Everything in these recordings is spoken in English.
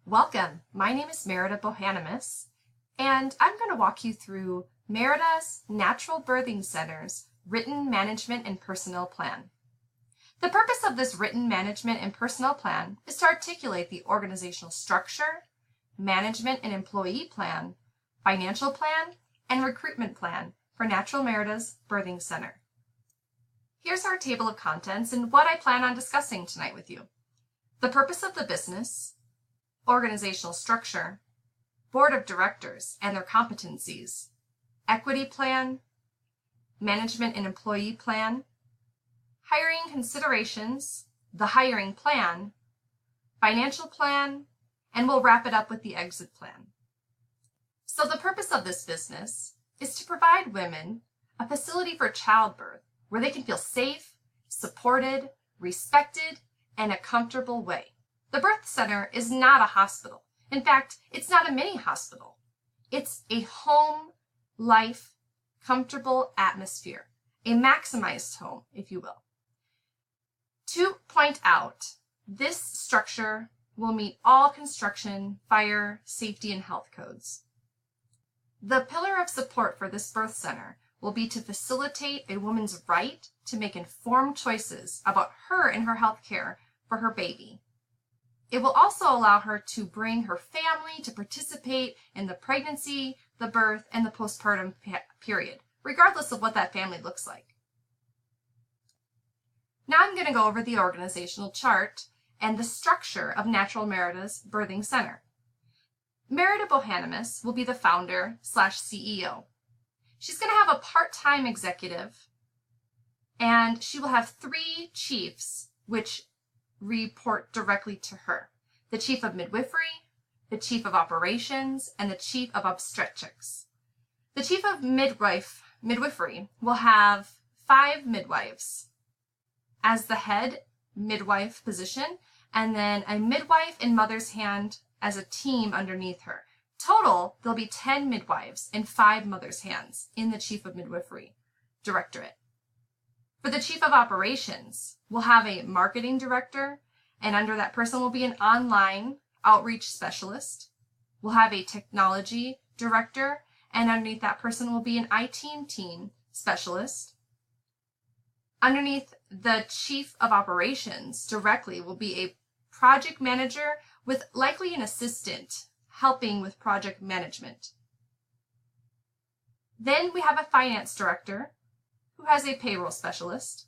Welcome, my name is Merida Bohanimus, and I'm going to walk you through Merida's Natural Birthing Center's Written Management and Personnel Plan. The purpose of this Written Management and Personnel Plan is to articulate the organizational structure, management and employee plan, financial plan, and recruitment plan for Natural Merida's Birthing Center. Here's our table of contents and what I plan on discussing tonight with you. The purpose of the business, organizational structure, board of directors and their competencies, equity plan, management and employee plan, hiring considerations, the hiring plan, financial plan, and we'll wrap it up with the exit plan. So the purpose of this business is to provide women a facility for childbirth where they can feel safe, supported, respected, and a comfortable way. The birth center is not a hospital. In fact, it's not a mini hospital. It's a home, life, comfortable atmosphere, a maximized home, if you will. To point out, this structure will meet all construction, fire, safety, and health codes. The pillar of support for this birth center will be to facilitate a woman's right to make informed choices about her and her health care for her baby. It will also allow her to bring her family to participate in the pregnancy, the birth, and the postpartum period, regardless of what that family looks like. Now I'm going to go over the organizational chart and the structure of Natural Merida's Birthing Center. Merida Bohanimus will be the founder/CEO. She's going to have a part-time executive, and she will have 3 chiefs, which report directly to her: the chief of midwifery, the chief of operations, and the chief of obstetrics. The chief of midwifery will have 5 midwives as the head midwife position, and then a midwife and mother's hand as a team underneath her. Total, there'll be 10 midwives and 5 mother's hands in the chief of midwifery directorate. For the chief of operations, we'll have a marketing director, and under that person will be an online outreach specialist. We'll have a technology director, and underneath that person will be an IT team specialist. Underneath the chief of operations directly will be a project manager with likely an assistant helping with project management. Then we have a finance director who has a payroll specialist,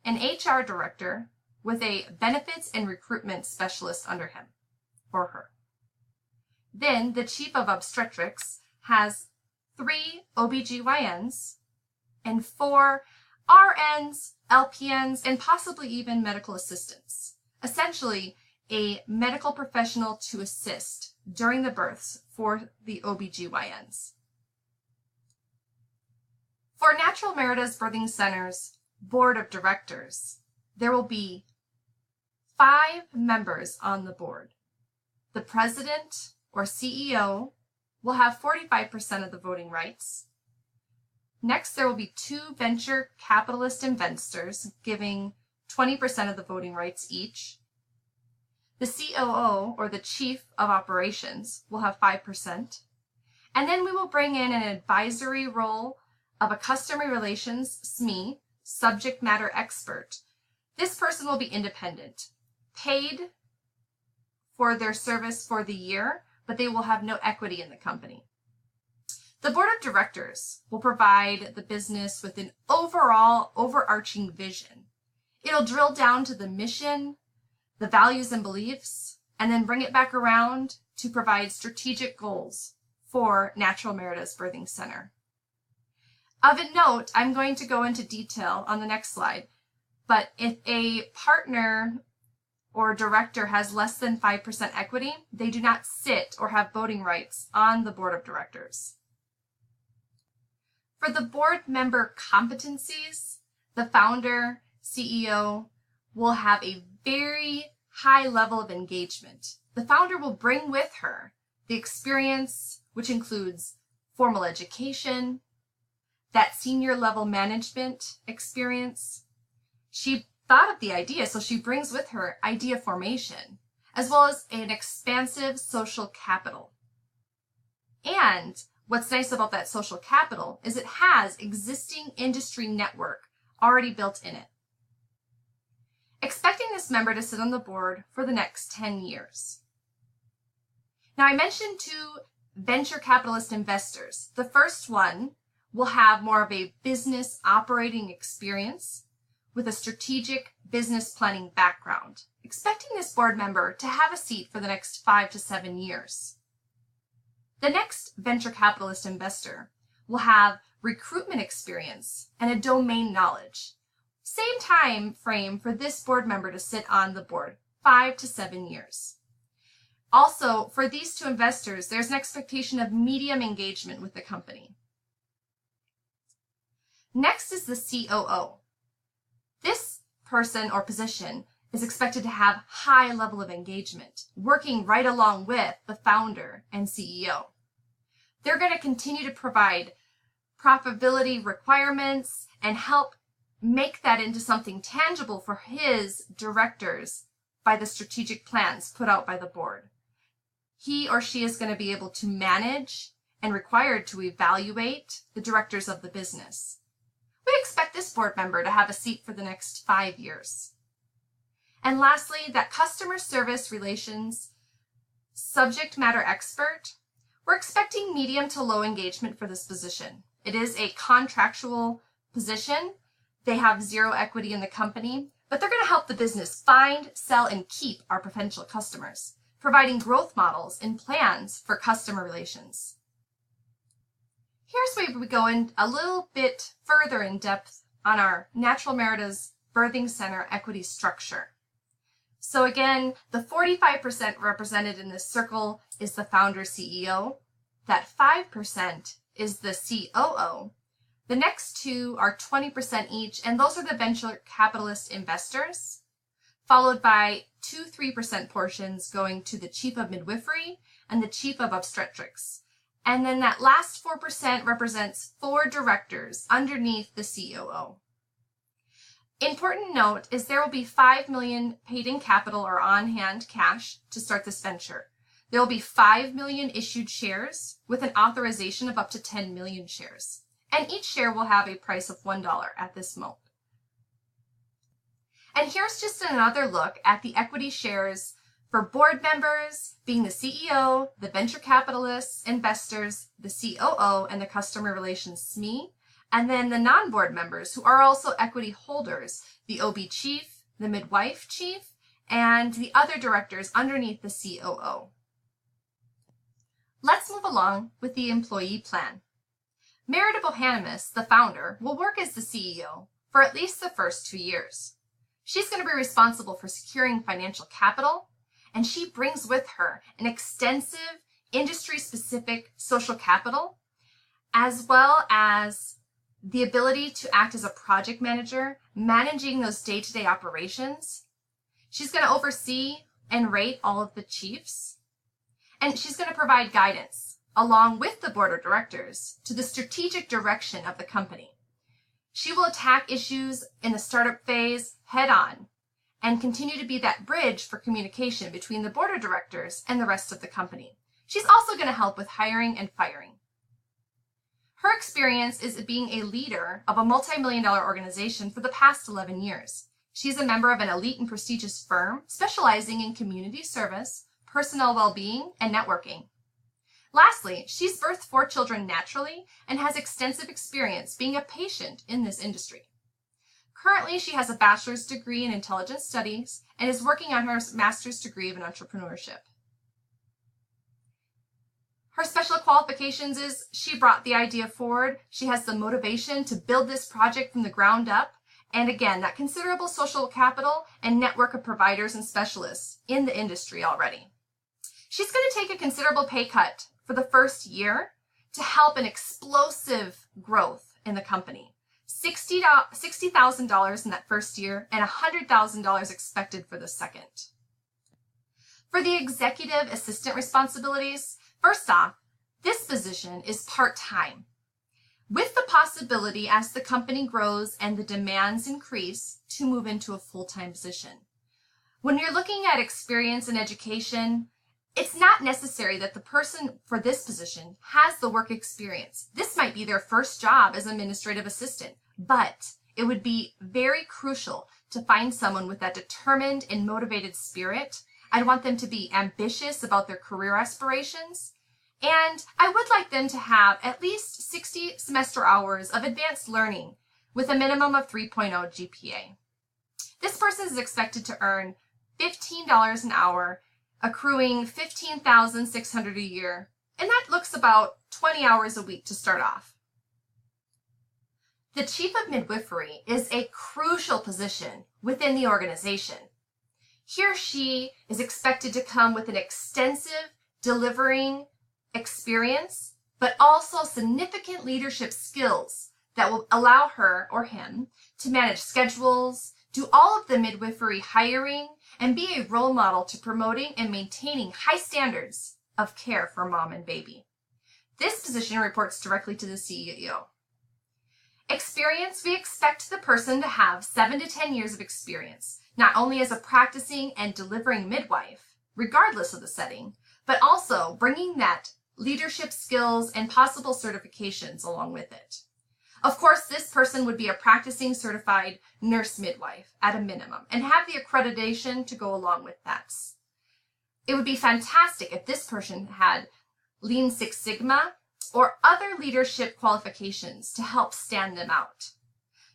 an HR director with a benefits and recruitment specialist under him or her. Then the chief of obstetrics has 3 OBGYNs and 4 RNs, LPNs, and possibly even medical assistants. Essentially, a medical professional to assist during the births for the OBGYNs. For Natural Merida's Birthing Center's board of directors, there will be 5 members on the board. The president or CEO will have 45% of the voting rights. Next, there will be 2 venture capitalist investors giving 20% of the voting rights each. The COO, or the chief of operations, will have 5%. And then we will bring in an advisory role of a customer relations SME, subject matter expert. This person will be independent, paid for their service for the year, but they will have no equity in the company. The board of directors will provide the business with an overall overarching vision. It'll drill down to the mission, the values and beliefs, and then bring it back around to provide strategic goals for Natural Merida's Birthing Center. Of note, I'm going to go into detail on the next slide, but if a partner or director has less than 5% equity, they do not sit or have voting rights on the board of directors. For the board member competencies, the founder, CEO, will have a very high level of engagement. The founder will bring with her the experience, which includes formal education, that senior level management experience. She thought of the idea, so she brings with her idea formation, as well as an expansive social capital. And what's nice about that social capital is it has existing industry network already built in it. Expecting this member to sit on the board for the next 10 years. Now, I mentioned 2 venture capitalist investors. The first one will have more of a business operating experience with a strategic business planning background, expecting this board member to have a seat for the next 5 to 7 years. The next venture capitalist investor will have recruitment experience and a domain knowledge. Same time frame for this board member to sit on the board, 5 to 7 years. Also, for these 2 investors, there's an expectation of medium engagement with the company. Next is the COO. This person or position is expected to have high level of engagement, working right along with the founder and CEO. They're going to continue to provide profitability requirements and help make that into something tangible for his directors by the strategic plans put out by the board. He or she is going to be able to manage and required to evaluate the directors of the business. We expect this board member to have a seat for the next 5 years. And lastly, that customer service relations subject matter expert. We're expecting medium to low engagement for this position. It is a contractual position. They have 0 equity in the company, but they're going to help the business find, sell, and keep our potential customers, providing growth models and plans for customer relations. Here's where we go in a little bit further in depth on our Natural Merida's Birthing Center equity structure. So again, the 45% represented in this circle is the founder CEO. That 5% is the COO. The next 2 are 20% each, and those are the venture capitalist investors, followed by 2-3% portions going to the chief of midwifery and the chief of obstetrics. And then that last 4% represents 4 directors underneath the COO. Important note is there will be $5 million paid in capital or on-hand cash to start this venture. There will be 5 million issued shares with an authorization of up to 10 million shares. And each share will have a price of $1 at this moment. And here's just another look at the equity shares for board members, being the CEO, the venture capitalists, investors, the COO, and the customer relations SME, and then the non-board members who are also equity holders, the OB chief, the midwife chief, and the other directors underneath the COO. Let's move along with the employee plan. Merida Bohanimus, the founder, will work as the CEO for at least the first 2 years. She's going to be responsible for securing financial capital, and she brings with her an extensive industry-specific social capital, as well as the ability to act as a project manager, managing those day-to-day operations. She's going to oversee and rate all of the chiefs, and she's going to provide guidance along with the board of directors to the strategic direction of the company. She will attack issues in the startup phase head on and continue to be that bridge for communication between the board of directors and the rest of the company. She's also going to help with hiring and firing. Her experience is being a leader of a multi-million-dollar organization for the past 11 years. She's a member of an elite and prestigious firm specializing in community service, personnel well-being, and networking. Lastly, she's birthed 4 children naturally and has extensive experience being a patient in this industry. Currently, she has a bachelor's degree in intelligence studies and is working on her master's degree in entrepreneurship. Her special qualifications is she brought the idea forward, she has the motivation to build this project from the ground up, and again, that considerable social capital and network of providers and specialists in the industry already. She's going to take a considerable pay cut for the first year to help an explosive growth in the company. $60,000 in that first year and $100,000 expected for the second. For the executive assistant responsibilities, first off, this position is part-time, with the possibility as the company grows and the demands increase to move into a full-time position. When you're looking at experience in education, it's not necessary that the person for this position has the work experience. This might be their first job as administrative assistant, but it would be very crucial to find someone with that determined and motivated spirit. I'd want them to be ambitious about their career aspirations, and I would like them to have at least 60 semester hours of advanced learning with a minimum of 3.0 GPA. This person is expected to earn $15 an hour, accruing $15,600 a year, and that looks about 20 hours a week to start off. The Chief of Midwifery is a crucial position within the organization. He or she is expected to come with an extensive delivering experience, but also significant leadership skills that will allow her or him to manage schedules, do all of the midwifery hiring, and be a role model to promoting and maintaining high standards of care for mom and baby. This position reports directly to the CEO. Experience, we expect the person to have 7 to 10 years of experience, not only as a practicing and delivering midwife, regardless of the setting, but also bringing that leadership skills and possible certifications along with it. Of course, this person would be a practicing certified nurse midwife at a minimum and have the accreditation to go along with that. It would be fantastic if this person had Lean Six Sigma or other leadership qualifications to help stand them out.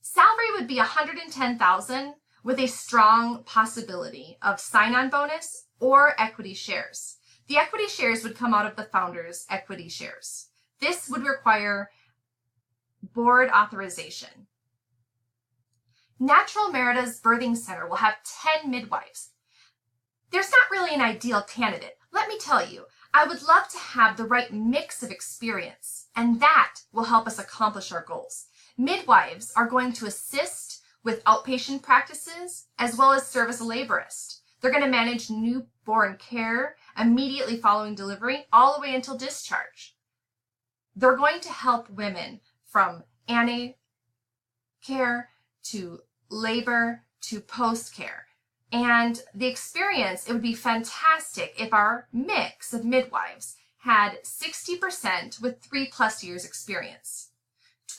Salary would be $110,000 with a strong possibility of sign-on bonus or equity shares. The equity shares would come out of the founder's equity shares. This would require board authorization. Natural Merida's Birthing Center will have 10 midwives. There's not really an ideal candidate. Let me tell you, I would love to have the right mix of experience, and that will help us accomplish our goals. Midwives are going to assist with outpatient practices as well as serve as a laborist. They're going to manage newborn care immediately following delivery all the way until discharge. They're going to help women from ante care to labor to post care. And the experience, it would be fantastic if our mix of midwives had 60% with 3+ years experience,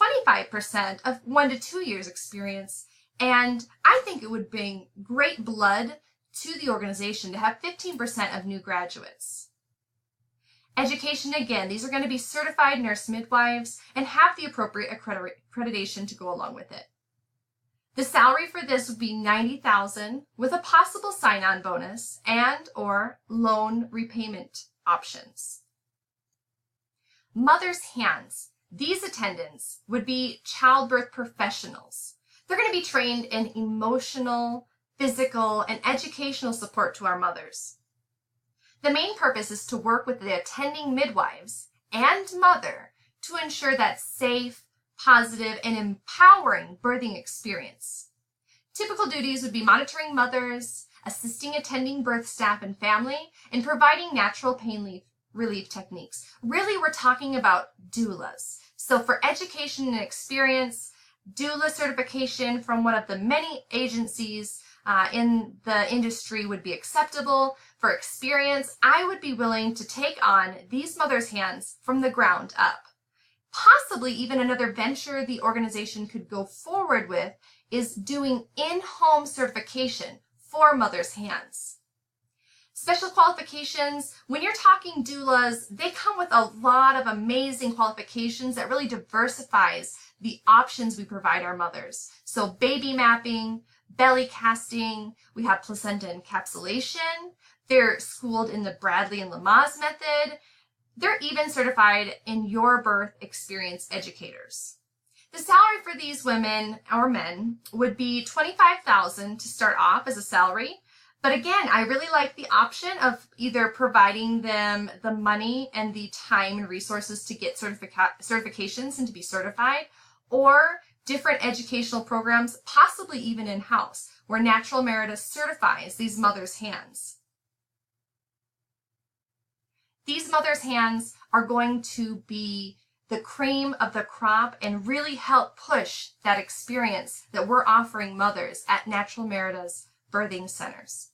25% of 1 to 2 years experience, and I think it would bring great blood to the organization to have 15% of new graduates. Education, again, these are going to be certified nurse midwives and have the appropriate accreditation to go along with it. The salary for this would be $90,000 with a possible sign-on bonus and or loan repayment options. Mother's hands. These attendants would be childbirth professionals. They're going to be trained in emotional, physical, and educational support to our mothers. The main purpose is to work with the attending midwives and mother to ensure that safe, positive, and empowering birthing experience. Typical duties would be monitoring mothers, assisting attending birth staff and family, and providing natural pain relief techniques. Really, we're talking about doulas. So for education and experience, doula certification from one of the many agencies in the industry would be acceptable. For experience, I would be willing to take on these mothers' hands from the ground up. Possibly even another venture the organization could go forward with is doing in-home certification for mothers' hands. Special qualifications, when you're talking doulas, they come with a lot of amazing qualifications that really diversifies the options we provide our mothers. So baby mapping, belly casting, we have placenta encapsulation, they're schooled in the Bradley and Lamaze method, they're even certified in Your Birth Experience educators. The salary for these women or men would be $25,000 to start off as a salary. But again, I really like the option of either providing them the money and the time and resources to get certifications and to be certified, or different educational programs, possibly even in-house, where Natural Merida certifies these mothers' hands. These mothers' hands are going to be the cream of the crop and really help push that experience that we're offering mothers at Natural Merida's birthing centers.